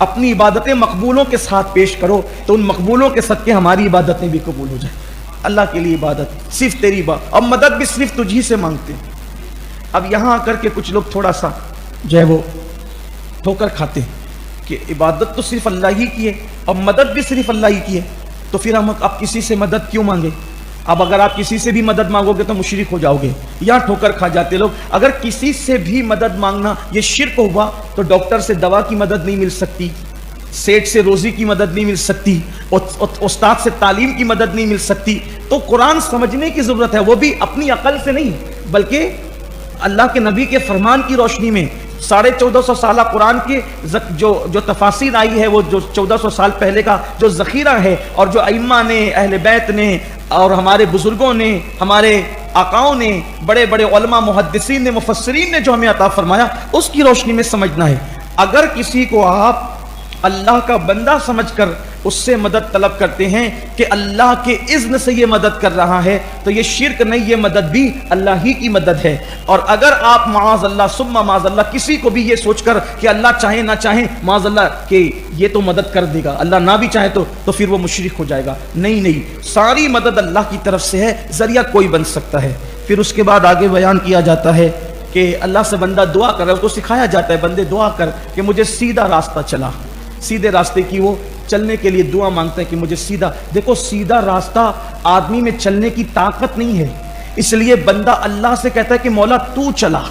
اپنی عبادتیں مقبولوں کے ساتھ پیش کرو تو ان مقبولوں کے صدقے ہماری عبادتیں بھی قبول ہو جائیں. اللہ کے لیے عبادت صرف تیری بات، اور مدد بھی صرف تجھی سے مانگتے ہیں. اب یہاں آ کر کے کچھ لوگ تھوڑا سا جو ہے وہ ٹھوکر کھاتے ہیں کہ عبادت تو صرف اللہ ہی کی ہے اور مدد بھی صرف اللہ ہی کی ہے، تو پھر ہم اب کسی سے مدد کیوں مانگے؟ اب اگر آپ کسی سے بھی مدد مانگو گے تو مشرک ہو جاؤ گے. یہاں ٹھوکر کھا جاتے لوگ. اگر کسی سے بھی مدد مانگنا یہ شرک ہوا تو ڈاکٹر سے دوا کی مدد نہیں مل سکتی، سیٹ سے روزی کی مدد نہیں مل سکتی، استاد سے تعلیم کی مدد نہیں مل سکتی. تو قرآن سمجھنے کی ضرورت ہے، وہ بھی اپنی عقل سے نہیں بلکہ اللہ کے نبی کے فرمان کی روشنی میں. 1450 سالہ قرآن کے جو تفاسیر آئی ہے، وہ جو 1400 سال پہلے کا جو ذخیرہ ہے، اور جو ائمہ نے، اہل بیت نے، اور ہمارے بزرگوں نے، ہمارے آقاؤں نے، بڑے بڑے علماء، محدثین نے، مفسرین نے جو ہمیں عطا فرمایا، اس کی روشنی میں سمجھنا ہے. اگر کسی کو آپ اللہ کا بندہ سمجھ کر اس سے مدد طلب کرتے ہیں کہ اللہ کے اذن سے یہ مدد کر رہا ہے، تو یہ شرک نہیں، یہ مدد بھی اللہ ہی کی مدد ہے. اور اگر آپ معاذ اللہ ثم معاذ اللہ کسی کو بھی یہ سوچ کر کہ اللہ چاہے نہ چاہے معاذ اللہ کہ یہ تو مدد کر دے گا، اللہ نہ بھی چاہے تو پھر وہ مشرک ہو جائے گا. نہیں، ساری مدد اللہ کی طرف سے ہے، ذریعہ کوئی بن سکتا ہے. پھر اس کے بعد آگے بیان کیا جاتا ہے کہ اللہ سے بندہ دعا کر رہا ہے، اس کو سکھایا جاتا ہے بندے دعا کر کہ مجھے سیدھا راستہ چلا. سیدھے راستے کی وہ چلنے کے لیے دعا مانگتے ہیں کہ مجھے سیدھا. دیکھو سیدھا راستہ آدمی میں چلنے کی طاقت نہیں ہے، اس لیے بندہ اللہ سے کہتا ہے کہ مولا تو چلا،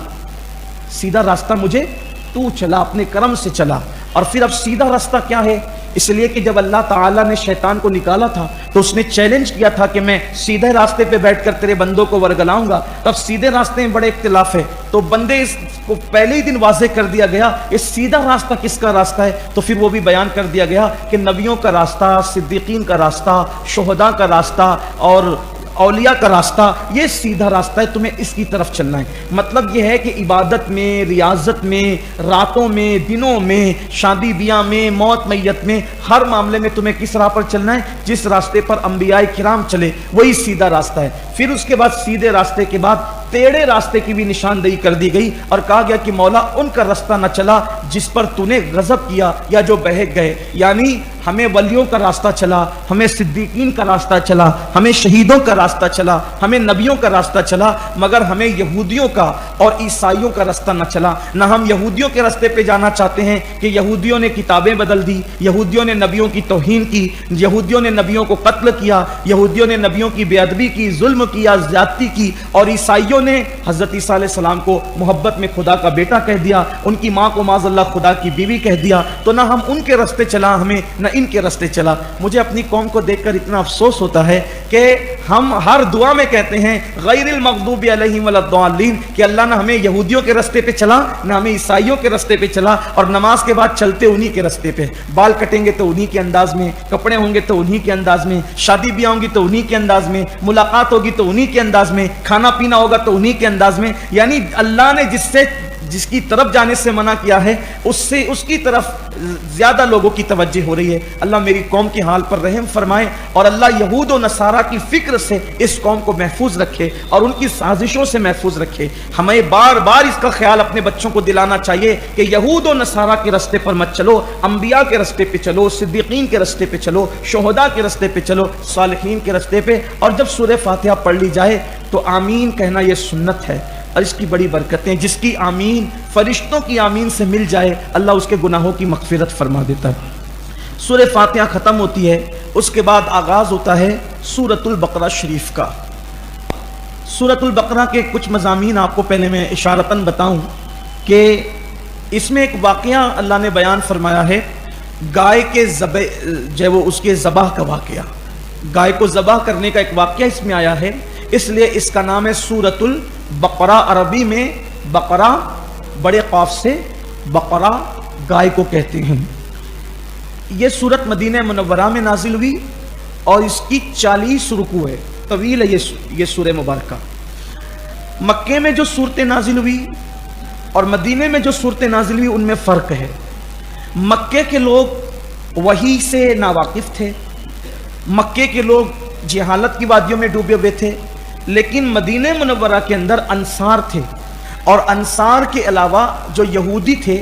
سیدھا راستہ مجھے تو چلا، اپنے کرم سے چلا. اور پھر اب سیدھا راستہ کیا ہے؟ اس لیے کہ جب اللہ تعالیٰ نے شیطان کو نکالا تھا تو اس نے چیلنج کیا تھا کہ میں سیدھے راستے پہ بیٹھ کر تیرے بندوں کو ورگلاؤں گا. تب سیدھے راستے میں بڑے اختلاف ہے، تو بندے اس کو پہلے ہی دن واضح کر دیا گیا یہ سیدھا راستہ کس کا راستہ ہے. تو پھر وہ بھی بیان کر دیا گیا کہ نبیوں کا راستہ، صدیقین کا راستہ، شہداء کا راستہ اور اولیاء کا راستہ، یہ سیدھا راستہ ہے، تمہیں اس کی طرف چلنا ہے. مطلب یہ ہے کہ عبادت میں، ریاضت میں، راتوں میں، دنوں میں، شادی بیاہ میں، موت میت میں، ہر معاملے میں تمہیں کس راہ پر چلنا ہے؟ جس راستے پر انبیاء کرام چلے وہی سیدھا راستہ ہے. پھر اس کے بعد سیدھے راستے کے بعد ٹیڑھے راستے کی بھی نشاندہی کر دی گئی اور کہا گیا کہ مولا ان کا راستہ نہ چلا جس پر تو نے غضب کیا یا جو بہک گئے. یعنی ہمیں ولیوں کا راستہ چلا، ہمیں صدیقین کا راستہ چلا، ہمیں شہیدوں کا راستہ چلا، ہمیں نبیوں کا راستہ چلا، مگر ہمیں یہودیوں کا اور عیسائیوں کا راستہ نہ چلا. نہ ہم یہودیوں کے راستے پہ جانا چاہتے ہیں کہ یہودیوں نے کتابیں بدل دی، یہودیوں نے نبیوں کی توہین کی، یہودیوں نے نبیوں کو قتل کیا، یہودیوں نے نبیوں کی بے ادبی کی، ظلم کیا، زیادتی کی، اور عیسائیوں نے حضرت عیسیٰ علیہ السلام کو محبت میں خدا کا بیٹا کہہ دیا، ان کی ماں کو معاذ اللہ خدا کی بیوی کہہ دیا. تو نہ ہم ان کے راستے چلا، ہمیں نہ ان کے راستے چلا. مجھے اپنی قوم کو دیکھ کر اتنا افسوس ہوتا ہے کہ ہم ہر دعا میں کہتے ہیں غیر المغضوب علیہم ولا الضالین، کہ اللہ نہ ہمیں یہودیوں کے راستے پہ چلا، نہ ہمیں عیسائیوں کے راستے پہ چلا، اور نماز کے بعد چلتے انہی کے راستے پہ. بال کٹیں گے تو انہی کے انداز میں، کپڑے ہوں گے تو انہی کے انداز میں، شادی بیاہ ہوں گی تو انہی کے انداز میں، ملاقات ہوگی تو انہی کے انداز میں، کھانا پینا ہوگا تو انہی کے انداز میں. یعنی اللہ نے جس کی طرف جانے سے منع کیا ہے اس کی طرف زیادہ لوگوں کی توجہ ہو رہی ہے. اللہ میری قوم کے حال پر رحم فرمائے، اور اللہ یہود و نصارہ کی فکر سے اس قوم کو محفوظ رکھے اور ان کی سازشوں سے محفوظ رکھے. ہمیں بار بار اس کا خیال اپنے بچوں کو دلانا چاہیے کہ یہود و نصارہ کے راستے پر مت چلو، انبیاء کے راستے پہ چلو، صدیقین کے راستے پہ چلو، شہداء کے راستے پہ چلو، صالحین کے راستے پہ. اور جب سورہ فاتحہ پڑھ لی جائے تو آمین کہنا یہ سنت ہے، اور اس کی بڑی برکتیں، جس کی آمین فرشتوں کی آمین سے مل جائے اللہ اس کے گناہوں کی مغفرت فرما دیتا ہے. سورہ فاتحہ ختم ہوتی ہے، اس کے بعد آغاز ہوتا ہے سورۃ البقرہ شریف کا. سورۃ البقرہ کے کچھ مضامین آپ کو پہلے میں اشارتاً بتاؤں کہ اس میں ایک واقعہ اللہ نے بیان فرمایا ہے، گائے کے اس کے ذبح کا واقعہ، گائے کو ذبح کرنے کا ایک واقعہ اس میں آیا ہے، اس لیے اس کا نام ہے سورۃ البقرہ. عربی میں بقرہ بڑے قاف سے بقرہ گائے کو کہتے ہیں. یہ سورت مدینہ منورہ میں نازل ہوئی اور اس کی 40 رکوع ہے، طویل ہے یہ سورہ مبارکہ. مکے میں جو صورتیں نازل ہوئی اور مدینے میں جو صورتیں نازل ہوئی ان میں فرق ہے. مکے کے لوگ وحی سے ناواقف تھے، مکے کے لوگ جہالت کی وادیوں میں ڈوبے ہوئے تھے، لیکن مدینہ منورہ کے اندر انصار تھے، اور انصار کے علاوہ جو یہودی تھے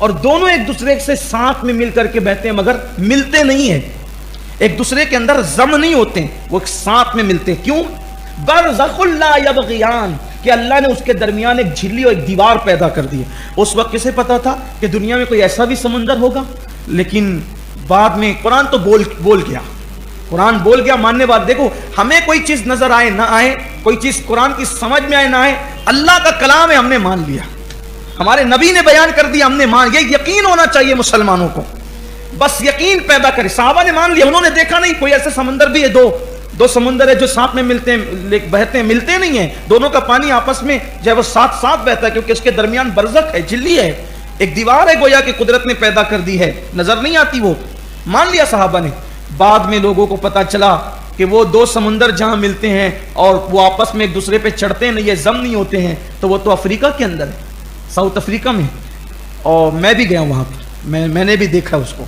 اور دونوں ایک دوسرے سے ساتھ میں مل کر کے بہتے ہیں مگر ملتے نہیں ہیں، ایک دوسرے کے اندر ضم نہیں ہوتے ہیں، وہ ایک ساتھ میں ملتے ہیں۔ کیوں؟ برزخ لا یبغیان، کہ اللہ نے اس کے درمیان ایک جھلی اور ایک دیوار پیدا کر دی ہے۔ اس وقت کسے پتا تھا کہ دنیا میں کوئی ایسا بھی سمندر ہوگا؟ لیکن بعد میں قرآن تو بول گیا، قرآن بول گیا، ماننے بعد دیکھو ہمیں کوئی چیز نظر آئے نہ آئے، کوئی چیز قرآن کی سمجھ میں آئے نہ آئے، اللہ کا کلام ہے، ہم نے مان لیا، ہمارے نبی نے بیان کر دیا، ہم نے مان، یہ یقین ہونا چاہیے مسلمانوں کو، بس یقین پیدا کرے۔ صحابہ نے مان لیا، انہوں نے دیکھا نہیں کوئی ایسا سمندر بھی ہے، دو سمندر ہے جو ساتھ میں ملتے ہیں بہتے ہیں، ملتے نہیں ہیں، دونوں کا پانی آپس میں جو ہے وہ ساتھ ساتھ بہتا ہے، کیونکہ اس کے درمیان برزخ ہے، جھلی ہے، ایک دیوار ہے گویا کہ قدرت نے پیدا کر دی ہے، نظر نہیں آتی، وہ مان لیا صحابہ نے۔ بعد میں لوگوں کو پتا چلا کہ وہ دو سمندر جہاں ملتے ہیں اور وہ آپس میں ایک دوسرے پہ چڑھتے نہیں، یہ ضم نہیں ہوتے ہیں، تو وہ تو افریقہ کے اندر ہے، ساؤتھ افریقہ میں، اور میں بھی گیا وہاں پر، میں نے بھی دیکھا اس کو،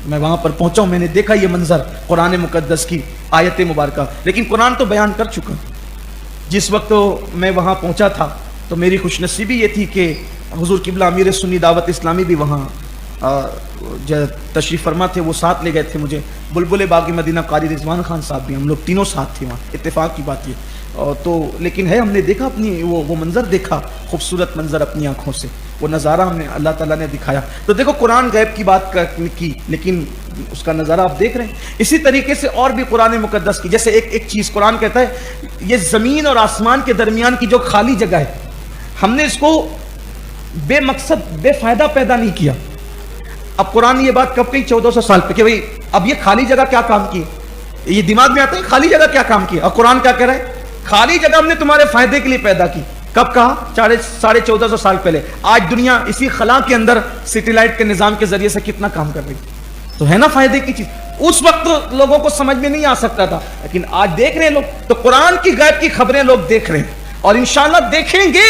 میں وہاں پر پہنچا ہوں، میں نے دیکھا یہ منظر قرآن مقدس کی آیت مبارکہ، لیکن قرآن تو بیان کر چکا۔ جس وقت میں وہاں پہنچا تھا تو میری خوش نصیبی یہ تھی کہ حضور قبلہ امیر سنی دعوت اسلامی بھی وہاں جو تشریف فرما تھے، وہ ساتھ لے گئے تھے مجھے، بلبل باغ مدینہ قاری رضوان خان صاحب بھی، ہم لوگ تینوں ساتھ تھے وہاں، اتفاق کی بات یہ، تو لیکن ہے ہم نے دیکھا اپنی وہ منظر دیکھا، خوبصورت منظر اپنی آنکھوں سے، وہ نظارہ ہم نے اللہ تعالیٰ نے دکھایا۔ تو دیکھو قرآن غیب کی بات کی، لیکن اس کا نظارہ آپ دیکھ رہے ہیں۔ اسی طریقے سے اور بھی قرآن مقدس کی، جیسے ایک چیز قرآن کہتا ہے یہ زمین اور آسمان کے درمیان کی جو خالی جگہ ہے، ہم نے اس کو بے مقصد بے فائدہ پیدا نہیں کیا۔ اب قرآن یہ بات کب کہی؟ 1400 سال پہ، کہ بھئی اب یہ خالی جگہ کیا کام کی؟ یہ دماغ میں آتا ہے خالی جگہ کیا کام کی؟ اور قرآن کیا کہہ رہا ہے؟ خالی جگہ ہم نے تمہارے فائدے کے لیے پیدا کی۔ کب کہا؟ 1450 سال پہلے۔ آج دنیا اسی خلا کے اندر سیٹلائٹ کے نظام کے ذریعے سے کتنا کام کر رہی، تو ہے نا فائدے کی چیز۔ اس وقت لوگوں کو سمجھ میں نہیں آ سکتا تھا، لیکن آج دیکھ رہے ہیں لوگ، تو قرآن کی غیب کی خبریں لوگ دیکھ رہے ہیں اور انشاءاللہ دیکھیں گے۔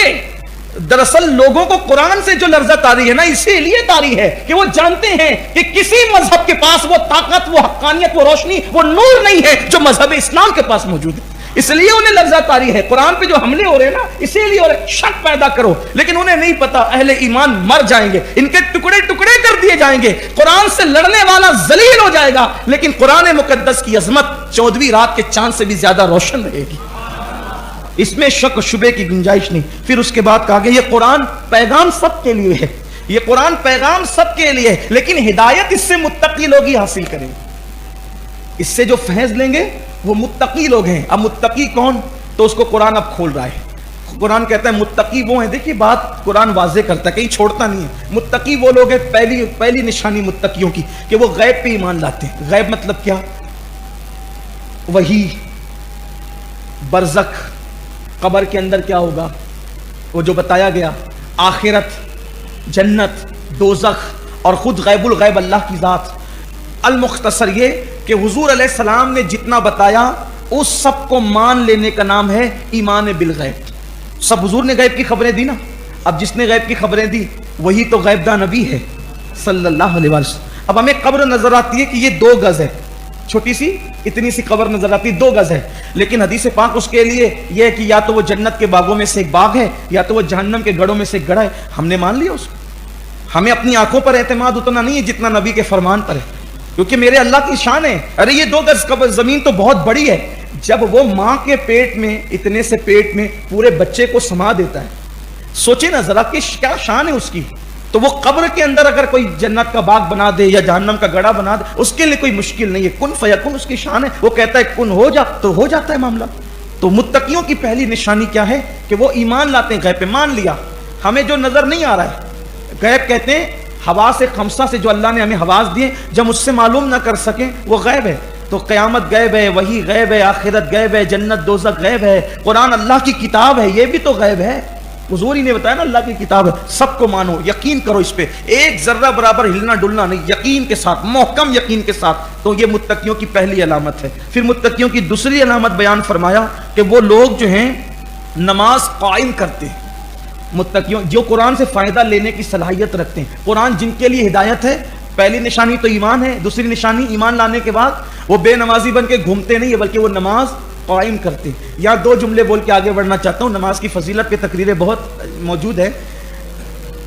دراصل لوگوں کو قرآن سے جو لرزت آ رہی ہے نا، اسی لیے آ ہے کہ وہ جانتے ہیں کہ کسی مذہب کے پاس وہ طاقت، وہ حقانیت، وہ روشنی، وہ نور نہیں ہے جو مذہب اسلام کے پاس موجود ہے، اس لیے انہیں لرزت آ رہی ہے۔ قرآن پہ جو حملے ہو رہے ہیں نا، اسی لیے ہو رہے، شک پیدا کرو، لیکن انہیں نہیں پتا اہل ایمان مر جائیں گے، ان کے ٹکڑے ٹکڑے کر دیے جائیں گے، قرآن سے لڑنے والا ذلیل ہو جائے گا، لیکن قرآن مقدس کی عظمت 14ویں رات کے چاند سے بھی زیادہ روشن رہے گی، اس میں شک و شبے کی گنجائش نہیں۔ پھر اس کے بعد کہا گیا یہ قرآن پیغام سب کے لیے ہے، یہ قرآن پیغام سب کے لیے ہے، لیکن ہدایت اس سے متقی لوگ ہی حاصل کریں گے، اس سے جو فیض لیں گے وہ متقی لوگ ہیں۔ اب متقی کون؟ تو اس کو قرآن اب کھول رہا ہے۔ قرآن کہتا ہے متقی وہ ہیں، دیکھیے بات قرآن واضح کرتا ہے، کہیں چھوڑتا نہیں ہے۔ متقی وہ لوگ ہیں، پہلی نشانی متقیوں کی کہ وہ غیب پہ ایمان لاتے ہیں۔ غیب مطلب کیا؟ وہی، برزخ، قبر کے اندر کیا ہوگا وہ جو بتایا گیا، آخرت، جنت، دوزخ، اور خود غیب الغیب اللہ کی ذات۔ المختصر یہ کہ حضور علیہ السلام نے جتنا بتایا اس سب کو مان لینے کا نام ہے ایمان بالغیب۔ سب حضور نے غیب کی خبریں دی نا، اب جس نے غیب کی خبریں دی وہی تو غیب داں نبی ہے صلی اللہ علیہ وسلم۔ اب ہمیں قبر نظر آتی ہے کہ یہ 2 گز ہے، چھوٹی سی اتنی سی قبر نظر آتی ہے، 2 گز ہے، لیکن حدیث پاک اس کے لیے یہ ہے کہ یا تو وہ جنت کے باغوں میں سے ایک باغ ہے یا تو وہ جہنم کے گڑھوں میں سے ایک گڑھا ہے۔ ہم نے مان لیا اس کو، ہمیں اپنی آنکھوں پر اعتماد اتنا نہیں ہے جتنا نبی کے فرمان پر ہے، کیونکہ میرے اللہ کی شان ہے۔ ارے یہ 2 گز قبر زمین تو بہت بڑی ہے، جب وہ ماں کے پیٹ میں اتنے سے پیٹ میں پورے بچے کو سما دیتا ہے، سوچے نا ذرا کہ کیا شان ہے اس کی۔ تو وہ قبر کے اندر اگر کوئی جنت کا باغ بنا دے یا جہنم کا گڑھا بنا دے، اس کے لیے کوئی مشکل نہیں ہے، کن فیکن اس کی شان ہے، وہ کہتا ہے کن ہو جا تو ہو جاتا ہے معاملہ۔ تو متقیوں کی پہلی نشانی کیا ہے کہ وہ ایمان لاتے ہیں، غیب پہ مان لیا۔ ہمیں جو نظر نہیں آ رہا ہے، غیب کہتے ہیں حواس خمسہ سے جو اللہ نے ہمیں حواس دیے، جب اس سے معلوم نہ کر سکیں وہ غیب ہے۔ تو قیامت غیب ہے، وہی غیب ہے، آخرت غیب ہے، جنت دوزخ غیب ہے، قرآن اللہ کی کتاب ہے، یہ بھی تو غیب ہے۔ حضور ہی نے بتایا نا اللہ کی کتاب ہے، سب کو مانو، یقین کرو اس پہ، ایک ذرہ برابر ہلنا ڈلنا نہیں، یقین کے ساتھ، محکم یقین کے ساتھ۔ تو یہ متقیوں کی پہلی علامت ہے۔ پھر متقیوں کی دوسری علامت بیان فرمایا کہ وہ لوگ جو ہیں نماز قائم کرتے ہیں۔ متقیوں جو قرآن سے فائدہ لینے کی صلاحیت رکھتے ہیں، قرآن جن کے لیے ہدایت ہے، پہلی نشانی تو ایمان ہے، دوسری نشانی ایمان لانے کے بعد وہ بے نمازی بن کے گھومتے نہیں ہے، بلکہ وہ نماز قائم کرتے ہیں۔ یہاں 2 جملے بول کے آگے بڑھنا چاہتا ہوں، نماز کی فضیلت پہ تقریریں بہت موجود ہے۔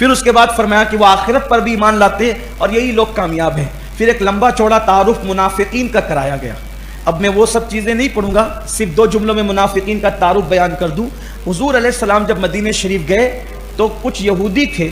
پھر اس کے بعد فرمایا کہ وہ آخرت پر بھی ایمان لاتے اور یہی لوگ کامیاب ہیں. پھر ایک لمبا چوڑا تعارف منافقین کا کرایا گیا. اب میں وہ سب چیزیں نہیں پڑھوں گا, صرف 2 جملوں میں منافقین کا تعارف بیان کر دوں. حضور علیہ السلام جب مدینہ شریف گئے تو کچھ یہودی تھے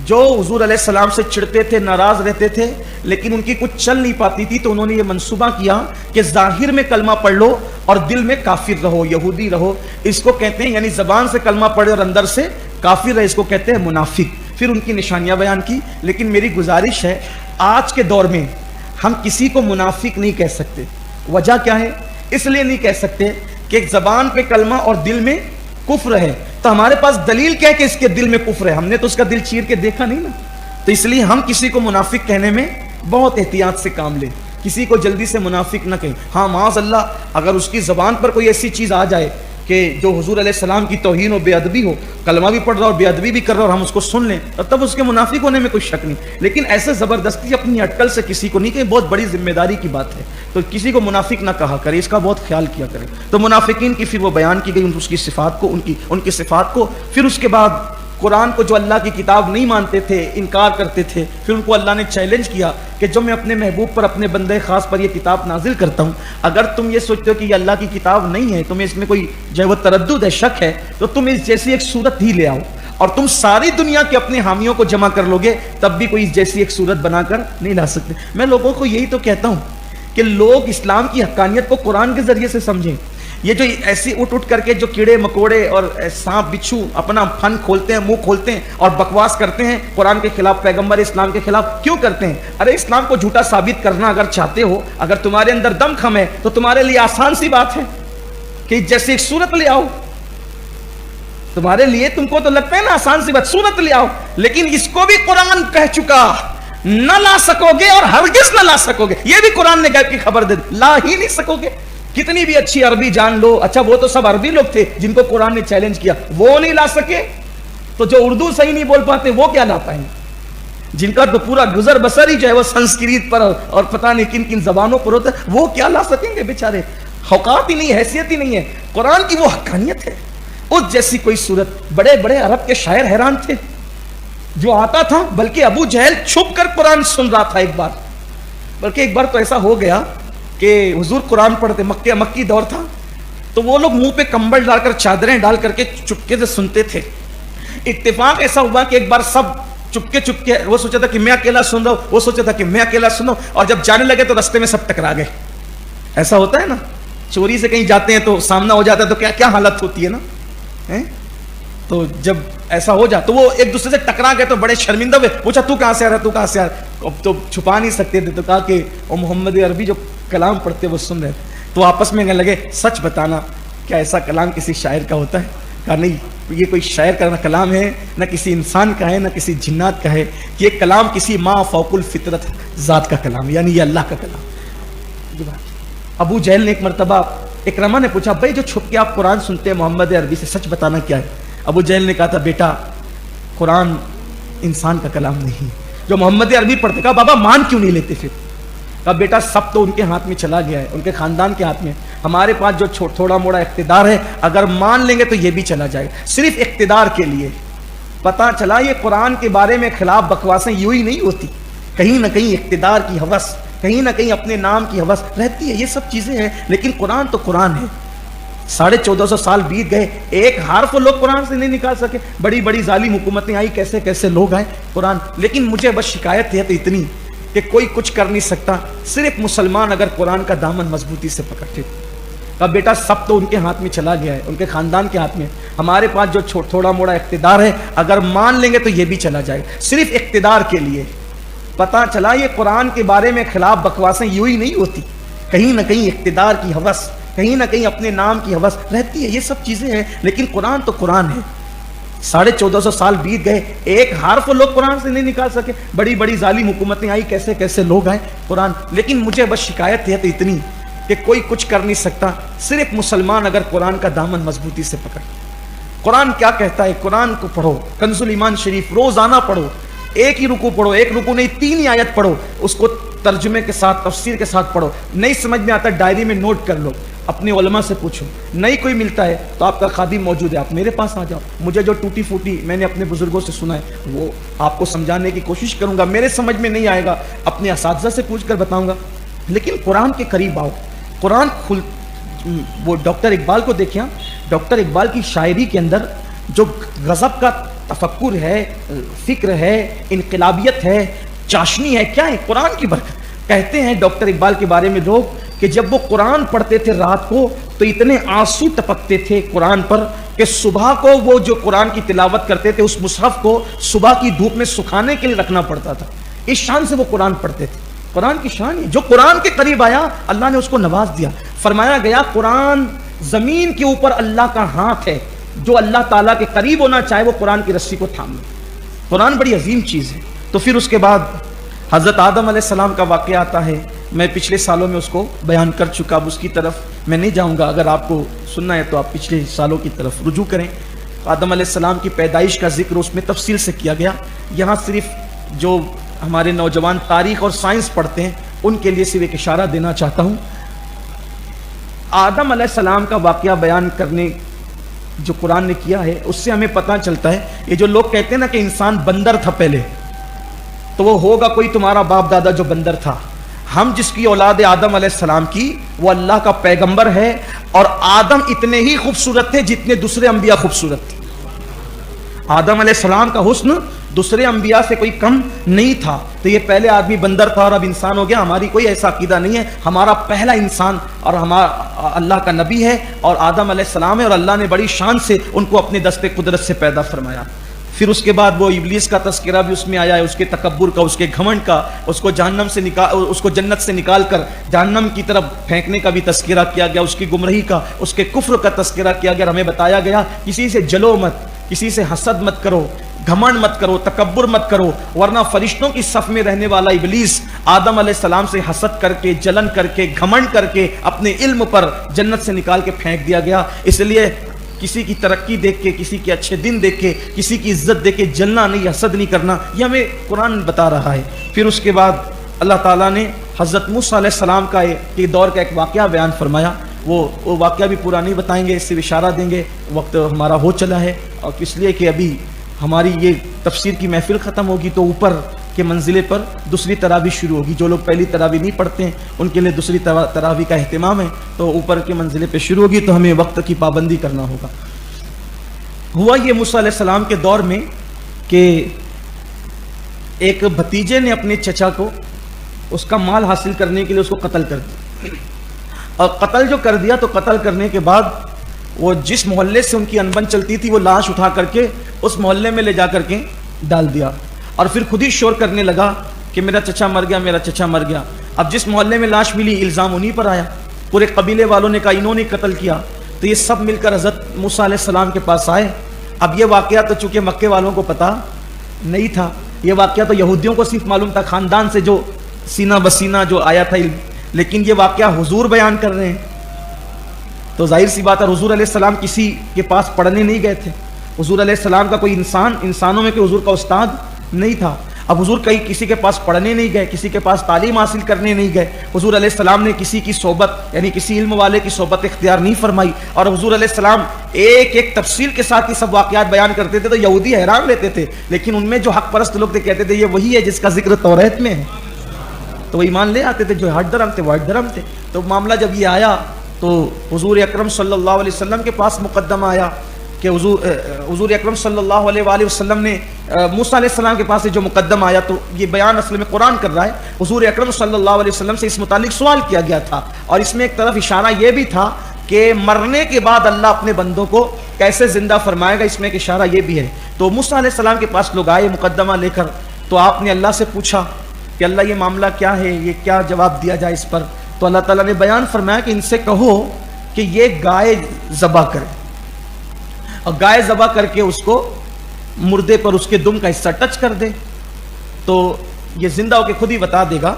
جو حضور علیہ السلام سے چڑھتے تھے, ناراض رہتے تھے, لیکن ان کی کچھ چل نہیں پاتی تھی, تو انہوں نے یہ منصوبہ کیا کہ ظاہر میں کلمہ پڑھ لو اور دل میں کافر رہو, یہودی رہو. اس کو کہتے ہیں, یعنی زبان سے کلمہ پڑھے اور اندر سے کافر رہے, اس کو کہتے ہیں منافق. پھر ان کی نشانیاں بیان کی. لیکن میری گزارش ہے, آج کے دور میں ہم کسی کو منافق نہیں کہہ سکتے. وجہ کیا ہے؟ اس لیے نہیں کہہ سکتے کہ زبان پہ کلمہ اور دل میں کفر ہے. تو ہمارے پاس دلیل کیا ہے کہ اس کے دل میں کفر ہے؟ ہم نے تو اس کا دل چیر کے دیکھا نہیں نا. تو اس لیے ہم کسی کو منافق کہنے میں بہت احتیاط سے کام لیں, کسی کو جلدی سے منافق نہ کہیں. ہاں معاذ اللہ, اگر اس کی زبان پر کوئی ایسی چیز آ جائے کہ جو حضور علیہ السلام کی توہین و بے ادبی ہو, کلمہ بھی پڑھ رہا اور بے ادبی بھی کر رہا اور ہم اس کو سن لیں, تب اس کے منافق ہونے میں کوئی شک نہیں. لیکن ایسے زبردستی اپنی اٹکل سے کسی کو نہیں کہیں, بہت بڑی ذمہ داری کی بات ہے. تو کسی کو منافق نہ کہا کرے, اس کا بہت خیال کیا کرے. تو منافقین کی پھر وہ بیان کی گئی, اس کی صفات کو, ان کی صفات کو. پھر اس کے بعد قرآن کو جو اللہ کی کتاب نہیں مانتے تھے, انکار کرتے تھے, پھر ان کو اللہ نے چیلنج کیا کہ جو میں اپنے محبوب پر, اپنے بندے خاص پر یہ کتاب نازل کرتا ہوں, اگر تم یہ سوچتے ہو کہ یہ اللہ کی کتاب نہیں ہے, تمہیں اس میں کوئی جو ہے وہ تردد ہے, شک ہے, تو تم اس جیسی ایک صورت ہی لے آؤ, اور تم ساری دنیا کے اپنے حامیوں کو جمع کر لو گے, تب بھی کوئی اس جیسی ایک صورت بنا کر نہیں لا سکتے. میں لوگوں کو یہی تو کہتا ہوں کہ لوگ اسلام کی حقانیت کو قرآن کے ذریعے سے سمجھیں. یہ جو ایسی اٹھ کر کے جو کیڑے مکوڑے اور سانپ بچھو اپنا پھن کھولتے ہیں, منہ کھولتے ہیں اور بکواس کرتے ہیں قرآن کے خلاف, پیغمبر اسلام کے خلاف, کیوں کرتے ہیں؟ ارے اسلام کو جھوٹا ثابت کرنا اگر چاہتے ہو, اگر تمہارے اندر دم خم ہے, تو تمہارے لیے آسان سی بات ہے کہ جیسے ایک صورت لے آؤ. تمہارے لیے, تم کو تو لگتا ہے نا آسان سی بات, صورت لے آؤ, لیکن اس کو بھی قرآن کہہ چکا, نہ لا سکو گے اور ہرگز نہ لا سکو گے. یہ بھی قرآن نے غیب کی خبر دے دی, لا ہی نہیں سکو گے. کتنی بھی اچھی عربی جان لو, اچھا وہ تو سب عربی لوگ تھے جن کو قرآن نے چیلنج کیا, وہ نہیں لا سکے, تو جو اردو صحیح نہیں بول پاتے وہ کیا لا پائیں گے؟ جن کا تو پورا گزر بسر ہی جو ہے وہ سنسکرت پر اور پتہ نہیں کن کن زبانوں پر ہوتا ہے, وہ کیا لا سکیں گے بیچارے؟ اوقات ہی نہیں, حیثیت ہی نہیں ہے. قرآن کی وہ حقانیت ہے, اس جیسی کوئی صورت. بڑے بڑے عرب کے شاعر حیران تھے, جو آتا تھا, بلکہ ابو جہل چھپ کر قرآن سن رہا تھا ایک بار. بلکہ ایک بار تو ایسا ہو گیا کہ حضور قرآن پڑھتے, مکی دور تھا, تو وہ لوگ منہ پہ کمبل ڈال کر, چادریں ڈال کر کے چپکے سے سنتے تھے. اتفاق ایسا ہوا کہ ایک بار سب چپکے, وہ سوچا تھا کہ میں اکیلا سن رہا ہوں, وہ سوچا تھا کہ میں اکیلا سن رہا ہوں, اور جب جانے لگے تو رستے میں سب ٹکرا گئے. ایسا ہوتا ہے نا, چوری سے کہیں جاتے ہیں تو سامنا ہو جاتا ہے, تو کیا حالت ہوتی ہے نا. تو جب ایسا ہو جائے تو وہ ایک دوسرے سے ٹکرا گئے تو بڑے شرمندہ ہوئے, پوچھا تو کہاں سے آ رہا, تو کہاں سے آ رہا. اب تو چھپا نہیں سکتے تھے, تو کہا کہ وہ محمد عربی جو کلام پڑھتے وہ سن رہے تھے. تو آپس میں کہنے لگے, سچ بتانا کیا ایسا کلام کسی شاعر کا ہوتا ہے؟ کہا نہیں, یہ کوئی شاعر کا نہ کلام ہے, نہ کسی انسان کا ہے, نہ کسی جنات کا ہے, یہ کلام کسی ما فوق الفطرت ذات کا کلام, یعنی یہ اللہ کا کلام. ابو جہل نے ایک مرتبہ اکرمہ نے پوچھا, بھائی جو چھپ کے آپ قرآن سنتے ہیں محمد عربی سے, سچ بتانا کیا ہے؟ ابو جہل نے کہا تھا, بیٹا قرآن انسان کا کلام نہیں. جو محمد عربی پڑھتے, کہا بابا مان کیوں نہیں لیتے؟ پھر کہا بیٹا سب تو ان کے ہاتھ میں چلا گیا ہے, ان کے خاندان کے ہاتھ میں. ہمارے پاس جو تھوڑا موڑا اقتدار ہے, اگر مان لیں گے تو یہ بھی چلا جائے گا, صرف اقتدار کے لیے. پتہ چلا یہ قرآن کے بارے میں خلاف بکواسیں یوں ہی نہیں ہوتی, کہیں نہ کہیں اقتدار کی ہوس, کہیں نہ کہیں اپنے نام کی ہوس رہتی ہے. یہ سب چیزیں ہیں, لیکن قرآن تو قرآن ہے. 1450 سال بیت گئے, ایک حرف لوگ قرآن سے نہیں نکال سکے. بڑی بڑی ظالم حکومتیں آئی, کیسے کیسے لوگ آئے قرآن. لیکن مجھے بس شکایت ہے تو اتنی کہ کوئی کچھ کر نہیں سکتا, صرف مسلمان اگر قرآن کا دامن مضبوطی سے پکڑتے. کہا بیٹا سب تو ان کے ہاتھ میں چلا گیا ہے, ان کے خاندان کے ہاتھ میں. ہمارے پاس جو تھوڑا موڑا اقتدار ہے, اگر مان لیں گے تو یہ بھی چلا جائے گا, صرف اقتدار کے لیے. پتہ چلا یہ قرآن کے بارے میں خلاف بکواسیں یوں ہی نہیں ہوتی, کہیں نہ کہیں اقتدار کی ہوس, کہیں نہ کہیں اپنے نام کی ہوس رہتی ہے. یہ سب چیزیں ہیں, لیکن قرآن تو قرآن ہے. 1450 سال بیت گئے, ایک حرف لوگ قرآن سے نہیں نکال سکے. بڑی بڑی ظالم حکومتیں آئی, کیسے کیسے لوگ آئے قرآن. لیکن مجھے بس شکایت ہے تو اتنی کہ کوئی کچھ کر نہیں سکتا, صرف مسلمان اگر قرآن کا دامن مضبوطی سے پکڑ. قرآن کیا کہتا ہے؟ قرآن کو پڑھو, کنز الایمان شریف روزانہ پڑھو, ایک ہی رکوع پڑھو, ایک رکوع نہیں 3 ہی آیت پڑھو, اس کو ترجمے کے ساتھ تفسیر کے ساتھ پڑھو. نہیں سمجھ میں آتا ڈائری میں نوٹ کر لو, اپنے علماء سے پوچھو. نہیں کوئی ملتا ہے تو آپ کا خادم موجود ہے, آپ میرے پاس آ جاؤ. مجھے جو ٹوٹی پھوٹی میں نے اپنے بزرگوں سے سنا ہے وہ آپ کو سمجھانے کی کوشش کروں گا. میرے سمجھ میں نہیں آئے گا اپنے اساتذہ سے پوچھ کر بتاؤں گا. لیکن قرآن کے قریب آؤ. قرآن وہ ڈاکٹر اقبال کو دیکھیں, ڈاکٹر اقبال کی شاعری کے اندر جو غضب کا تفکر ہے, فکر ہے, انقلابیت ہے, چاشنی ہے, کیا ہے؟ قرآن کی برکت. کہتے ہیں ڈاکٹر اقبال کے بارے میں لوگ کہ جب وہ قرآن پڑھتے تھے رات کو تو اتنے آنسو ٹپکتے تھے قرآن پر کہ صبح کو وہ جو قرآن کی تلاوت کرتے تھے اس مصحف کو صبح کی دھوپ میں سکھانے کے لیے رکھنا پڑتا تھا. اس شان سے وہ قرآن پڑھتے تھے. قرآن کی شان ہے. جو قرآن کے قریب آیا اللہ نے اس کو نواز دیا. فرمایا گیا قرآن زمین کے اوپر اللہ کا ہاتھ ہے, جو اللہ تعالیٰ کے قریب ہونا چاہے وہ قرآن کی رسی کو تھام لے. قرآن بڑی عظیم چیز ہے. تو پھر اس کے بعد حضرت آدم علیہ السلام کا واقعہ آتا ہے. میں پچھلے سالوں میں اس کو بیان کر چکا, اب اس کی طرف میں نہیں جاؤں گا. اگر آپ کو سننا ہے تو آپ پچھلے سالوں کی طرف رجوع کریں. آدم علیہ السلام کی پیدائش کا ذکر اس میں تفصیل سے کیا گیا. یہاں صرف جو ہمارے نوجوان تاریخ اور سائنس پڑھتے ہیں ان کے لیے صرف ایک اشارہ دینا چاہتا ہوں. آدم علیہ السلام کا واقعہ بیان کرنے جو قرآن نے کیا ہے اس سے ہمیں پتہ چلتا ہے, یہ جو لوگ کہتے ہیں نا کہ انسان بندر تھا پہلے, تو وہ ہوگا کوئی تمہارا باپ دادا جو بندر تھا. ہم جس کی اولاد آدم علیہ السلام کی وہ اللہ کا پیغمبر ہے, اور آدم اتنے ہی خوبصورت تھے جتنے دوسرے انبیاء خوبصورت تھے. آدم علیہ السلام کا حسن دوسرے انبیاء سے کوئی کم نہیں تھا. تو یہ پہلے آدمی بندر تھا اور اب انسان ہو گیا, ہماری کوئی ایسا عقیدہ نہیں ہے. ہمارا پہلا انسان اور ہمارا اللہ کا نبی ہے اور آدم علیہ السلام ہے, اور اللہ نے بڑی شان سے ان کو اپنے دست قدرت سے پیدا فرمایا. پھر اس کے بعد وہ ابلیس کا تذکرہ بھی اس میں آیا ہے, اس کے تکبر کا, اس کے گھمنڈ کا, اس کو جہنم سے اس کو جنت سے نکال کر جہنم کی طرف پھینکنے کا بھی تذکرہ کیا گیا, اس کی گمراہی کا, اس کے کفر کا تذکرہ کیا گیا. ہمیں بتایا گیا کسی سے جلو مت, کسی سے حسد مت کرو, گھمنڈ مت کرو, تکبر مت کرو, ورنہ فرشتوں کی صف میں رہنے والا ابلیس آدم علیہ السلام سے حسد کر کے, جلن کر کے, گھمنڈ کر کے اپنے علم پر جنت سے نکال کے پھینک دیا گیا. اس لیے کسی کی ترقی دیکھ کے, کسی کے اچھے دن دیکھ کے, کسی کی عزت دیکھ کے جلنا نہیں, حسد نہیں کرنا, یہ ہمیں قرآن بتا رہا ہے. پھر اس کے بعد اللہ تعالیٰ نے حضرت موسیٰ علیہ السلام کا ایک دور کا ایک واقعہ بیان فرمایا. وہ واقعہ بھی پورا نہیں بتائیں گے, اس سے اشارہ دیں گے, وقت ہمارا ہو چلا ہے. اور اس لیے کہ ابھی ہماری یہ تفسیر کی محفل ختم ہوگی تو اوپر کے منزلے پر دوسری تراویح شروع ہوگی. جو لوگ پہلی تراویح نہیں پڑھتے ہیں ان کے لیے دوسری تراویح کا اہتمام ہے, تو اوپر کے منزلے پہ شروع ہوگی, تو ہمیں وقت کی پابندی کرنا ہوگا. ہوا یہ موسیٰ علیہ السلام کے دور میں کہ ایک بھتیجے نے اپنے چچا کو اس کا مال حاصل کرنے کے لیے اس کو قتل کر دیا. اور قتل جو کر دیا تو قتل کرنے کے بعد وہ جس محلے سے ان کی انبن چلتی تھی وہ لاش اٹھا کر کے اس محلے میں لے جا کر کے ڈال دیا, اور پھر خود ہی شور کرنے لگا کہ میرا چچا مر گیا, میرا چچا مر گیا. اب جس محلے میں لاش ملی الزام انہی پر آیا, پورے قبیلے والوں نے کہا انہوں نے قتل کیا. تو یہ سب مل کر حضرت موسیٰ علیہ السلام کے پاس آئے. اب یہ واقعہ تو چونکہ مکے والوں کو پتہ نہیں تھا, یہ واقعہ تو یہودیوں کو صرف معلوم تھا, خاندان سے جو سینہ بسینہ جو آیا تھا علم, لیکن یہ واقعہ حضور بیان کر رہے ہیں. تو ظاہر سی بات ہے حضور علیہ السلام کسی کے پاس پڑھنے نہیں گئے تھے. حضور علیہ السلام کا کوئی انسانوں میں کوئی حضور کا استاد نہیں تھا. اب حضور کسی کے پاس پڑھنے نہیں گئے, کسی کے پاس تعلیم حاصل کرنے نہیں گئے. حضور علیہ السلام نے کسی کی صحبت یعنی کسی علم والے کی صحبت اختیار نہیں فرمائی. اور حضور علیہ السلام ایک ایک تفصیل کے ساتھ یہ سب واقعات بیان کرتے تھے تو یہودی حیران رہتے تھے, لیکن ان میں جو حق پرست لوگ تھے کہتے تھے یہ وہی ہے جس کا ذکر توریت میں ہے, تو وہ ایمان لے آتے تھے. جو ہٹ درم تھے وہ ہٹ درم تھے. تو معاملہ جب یہ آیا تو حضور اکرم صلی اللہ علیہ وسلم کے پاس مقدمہ آیا کہ حضور اکرم صلی اللہ علیہ وآلہ وسلم نے موسیٰ علیہ السلام کے پاس سے جو مقدمہ آیا, تو یہ بیان اصل میں قرآن کر رہا ہے. حضور اکرم صلی اللہ علیہ وسلم سے اس متعلق سوال کیا گیا تھا, اور اس میں ایک طرف اشارہ یہ بھی تھا کہ مرنے کے بعد اللہ اپنے بندوں کو کیسے زندہ فرمائے گا, اس میں ایک اشارہ یہ بھی ہے. تو موسیٰ علیہ السلام کے پاس لوگ آئے مقدمہ لے کر, تو آپ نے اللہ سے پوچھا کہ اللہ یہ معاملہ کیا ہے, یہ کیا جواب دیا جائے اس پر. تو اللہ تعالیٰ نے بیان فرمایا کہ ان سے کہو کہ یہ گائے ذبح کرے, اور گائے ذبح کر کے اس کو مردے پر اس کے دم کا حصہ ٹچ کر دے, تو یہ زندہ ہو کے خود ہی بتا دے گا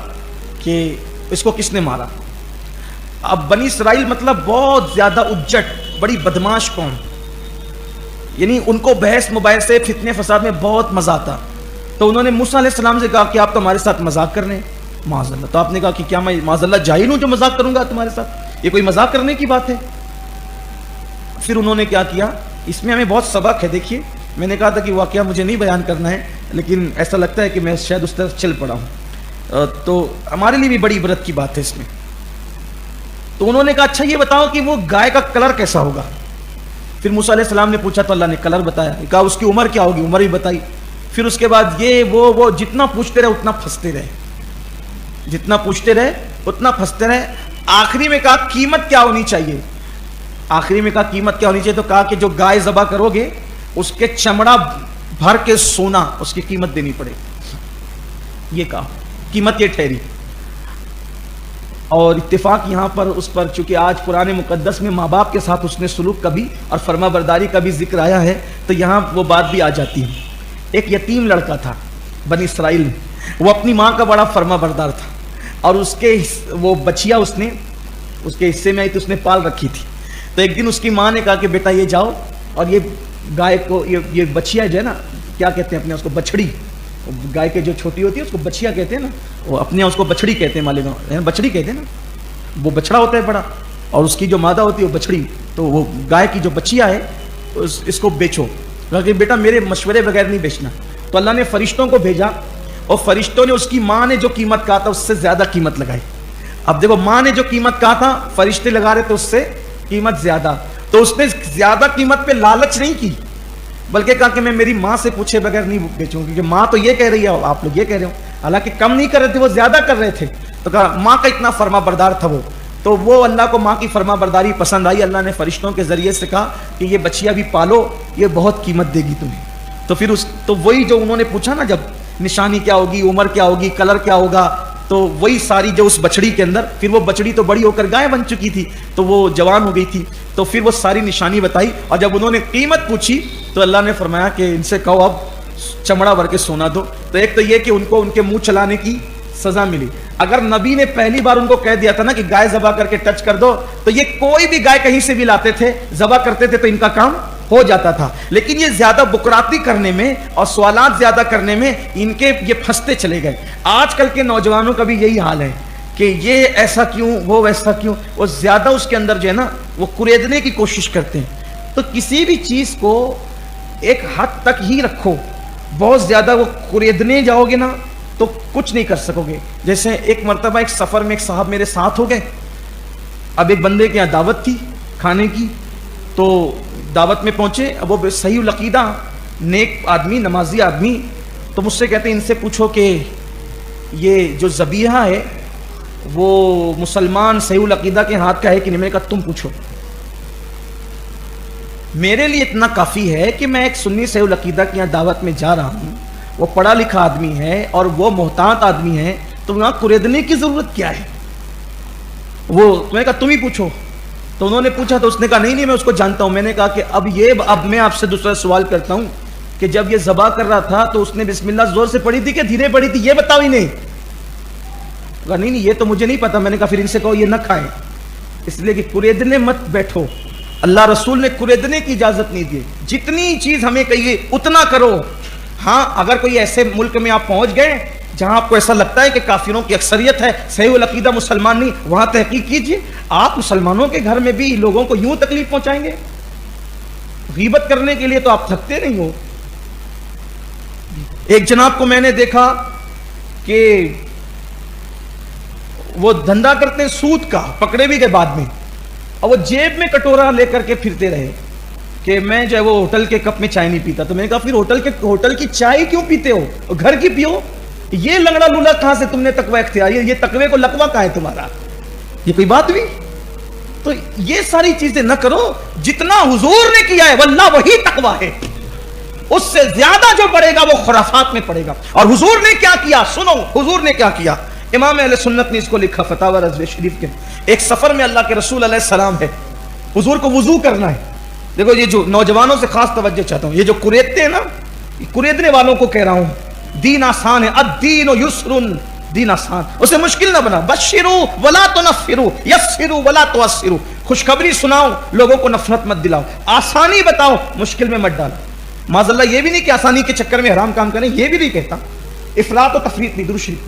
کہ اس کو کس نے مارا. اب بنی اسرائیل مطلب بہت زیادہ اجٹ, بڑی بدماش قوم, یعنی ان کو بحث مباحثے فتنے فساد میں بہت مزہ آتا. تو انہوں نے موسیٰ علیہ السلام سے کہا کہ آپ تو ہمارے ساتھ مذاق کر رہے ہیں, معاذ اللہ. تو آپ نے کہا کہ کیا میں معاذ اللہ جاہل ہوں جو مذاق کروں گا تمہارے ساتھ؟ یہ کوئی مذاق کرنے کی بات ہے؟ پھر انہوں نے کیا کیا, اس میں ہمیں بہت سبق ہے. دیکھیے میں نے کہا تھا کہ واقعہ مجھے نہیں بیان کرنا ہے, لیکن ایسا لگتا ہے کہ میں شاید اس طرف چل پڑا ہوں, تو ہمارے لیے بھی بڑی عبرت کی بات ہے اس میں. تو انہوں نے کہا اچھا یہ بتاؤ کہ وہ گائے کا کلر کیسا ہوگا؟ پھر موسیٰ علیہ السلام نے پوچھا تو اللہ نے کلر بتایا. کہا اس کی عمر کیا ہوگی؟ عمر بھی بتائی. پھر اس کے بعد یہ وہ جتنا پوچھتے رہے اتنا پھنستے رہے, جتنا پوچھتے رہے اتنا پھنستے رہے. آخری میں کہا قیمت کیا ہونی چاہیے؟ آخری میں کہا قیمت کیا ہونی چاہیے؟ تو کہا کہ جو گائے ذبح کرو گے اس کے چمڑا بھر کے سونا اس کی قیمت دینی پڑے. یہ کہا قیمت یہ ٹھہری. اور اتفاق یہاں پر اس پر چونکہ آج قرآن مقدس میں ماں باپ کے ساتھ اس نے سلوک کا بھی اور فرما برداری کا بھی ذکر آیا ہے, تو یہاں وہ بات بھی آ جاتی ہے. ایک یتیم لڑکا تھا بنی اسرائیل میں, وہ اپنی ماں کا بڑا فرما بردار تھا, اور اس کے وہ بچیا اس نے اس کے حصے میں آئی تو اس نے پال رکھی تھی. تو ایک دن اس کی ماں نے کہا کہ بیٹا یہ جاؤ اور یہ گائے کو یہ بچیا جو ہے نا, کیا کہتے ہیں اپنے اس کو, بچڑی, گائے کے جو چھوٹی ہوتی ہے اس کو بچیا کہتے ہیں نا, وہ اپنے اس کو بچڑی کہتے ہیں, مالیگاؤں بچڑی کہتے ہیں نا, وہ بچڑا ہوتا ہے بڑا, اور اس کی جو مادہ ہوتی ہے وہ بچڑی. تو وہ گائے کی جو بچیا ہے اس کو بیچو. کہ بیٹا میرے مشورے بغیر نہیں بیچنا. تو اللہ نے فرشتوں کو بھیجا, اور فرشتوں نے اس کی ماں نے جو قیمت کہا تھا اس سے زیادہ قیمت لگائی. اب دیکھو ماں نے جو قیمت کہا تھا فرشتے لگا رہے تھے اس سے قیمت زیادہ, تو اس نے زیادہ قیمت پہ لالچ نہیں کی, بلکہ کہا کہ میں میری ماں سے پوچھے بغیر نہیں بیچوں, کیونکہ ماں تو یہ کہہ رہی ہے آپ لوگ یہ کہہ رہے ہو. حالانکہ کم نہیں کر رہے تھے, وہ زیادہ کر رہے تھے. تو کہا ماں کا اتنا فرما بردار تھا وہ, تو وہ اللہ کو ماں کی فرما برداری پسند آئی. اللہ نے فرشتوں کے ذریعے سے کہا کہ یہ بچیا بھی پالو, یہ بہت قیمت دے گی تمہیں. تو پھر تو وہی جو انہوں نے پوچھا نا, جب نشانی کیا ہوگی, عمر کیا ہوگی, کلر کیا ہوگا, تو وہی ساری جو اس بچڑی کے اندر, پھر وہ بچڑی تو بڑی ہو کر گائے بن چکی تھی, تو وہ جوان ہو گئی تھی, تو پھر وہ ساری نشانی بتائی. اور جب انہوں نے قیمت پوچھی تو اللہ نے فرمایا کہ ان سے کہو اب چمڑا بھر کے سونا دو. تو ایک تو یہ کہ ان کو ان کے منہ چلانے کی سزا ملی. اگر نبی نے پہلی بار ان کو کہہ دیا تھا نا کہ گائے ذبح کر کے ٹچ کر دو, تو یہ کوئی بھی گائے کہیں سے بھی لاتے تھے, ذبح کرتے تھے تو ان کا کام ہو جاتا تھا. لیکن یہ زیادہ بکراتی کرنے میں اور سوالات زیادہ کرنے میں ان کے یہ پھنستے چلے گئے. آج کل کے نوجوانوں کا بھی یہی حال ہے کہ یہ ایسا کیوں, وہ ویسا کیوں, وہ زیادہ اس کے اندر جو ہے نا وہ کریدنے کی کوشش کرتے ہیں. تو کسی بھی چیز کو ایک حد تک ہی رکھو, بہت زیادہ وہ کریدنے جاؤ گے نا تو کچھ نہیں کر سکو گے. جیسے ایک مرتبہ ایک سفر میں ایک صاحب میرے ساتھ ہو گئے. اب ایک بندے کے یہاں دعوت تھی کھانے کی, تو دعوت میں پہنچے. اب وہ صحیح العقیدہ نیک آدمی, نمازی آدمی, تو مجھ سے کہتے ہیں ان سے پوچھو کہ یہ جو ذبیحہ ہے وہ مسلمان صحیح العقیدہ کے ہاتھ کا ہے کہ نہیں. میں نے کہا تم پوچھو, میرے لیے اتنا کافی ہے کہ میں ایک سنی صحیح العقیدہ کی یہاں دعوت میں جا رہا ہوں, وہ پڑھا لکھا آدمی ہے اور وہ محتاط آدمی ہے, تو وہاں کریدنے کی ضرورت کیا ہے. وہ میں نے کہا تم ہی پوچھو. تو انہوں نے پوچھا تو اس نے کہا نہیں میں اس کو جانتا ہوں. میں نے کہا کہ اب میں آپ سے دوسرا سوال کرتا ہوں کہ جب یہ ذبح کر رہا تھا تو اس نے بسم اللہ زور سے پڑھی تھی کہ دھیرے پڑھی تھی, یہ بتاؤ ہی نہیں. کہا نہیں یہ تو مجھے نہیں پتا. میں نے کہا پھر ان سے کہو یہ نہ کھائیں, اس لیے کہ کریدنے مت بیٹھو. اللہ رسول نے کریدنے کی اجازت نہیں دی. جتنی چیز ہمیں کہیے اتنا کرو. ہاں اگر کوئی ایسے ملک میں آپ پہنچ گئے جہاں آپ کو ایسا لگتا ہے کہ کافروں کی اکثریت ہے, صحیح العقیدہ مسلمان نہیں, وہاں تحقیق کیجیے. آپ مسلمانوں کے گھر میں بھی لوگوں کو یوں تکلیف پہنچائیں گے؟ غیبت کرنے کے لیے تو آپ تھکتے نہیں ہو. ایک جناب کو میں نے دیکھا کہ وہ دھندا کرتے سود کا, پکڑے بھی گئے بعد میں, اور وہ جیب میں کٹورا لے کر کے پھرتے رہے کہ میں جو ہے وہ ہوٹل کے کپ میں چائے نہیں پیتا. تو میں نے کہا پھر ہوٹل کی چائے کیوں پیتے ہو, گھر کی پیو. یہ لنگڑا لولا کہاں سے تم نے تقوی اختیار, یہ تقوی کو لقوہ کہاں ہے تمہارا, یہ کوئی بات ہوئی؟ تو یہ ساری چیزیں نہ کرو. جتنا حضور نے کیا ہے واللہ وہی تقوی ہے, اس سے زیادہ جو پڑے گا وہ خرافات میں پڑے گا. اور حضور نے کیا کیا سنو, حضور نے کیا کیا. امام اہل سنت نے اس کو لکھا فتاوی رضوی شریف کے. ایک سفر میں اللہ کے رسول علیہ السلام ہے, حضور کو وضو کرنا ہے. دیکھو یہ جو نوجوانوں سے خاص توجہ چاہتا ہوں, یہ جو کریدتے ہیں نا, کریدنے والوں کو کہہ رہا ہوں دین آسان ہے. الدین یسر, دین آسان, اسے مشکل نہ بنا. بشروا ولا تنفروا, یسروا ولا تعسروا, خوشخبری سناؤ لوگوں کو نفرت مت دلاؤ, آسانی بتاؤ مشکل میں مت ڈالو. معاذ اللہ یہ بھی نہیں کہ آسانی کے چکر میں حرام کام کریں, یہ بھی نہیں کہتا. افراط و تفریط نہیں. درود شریف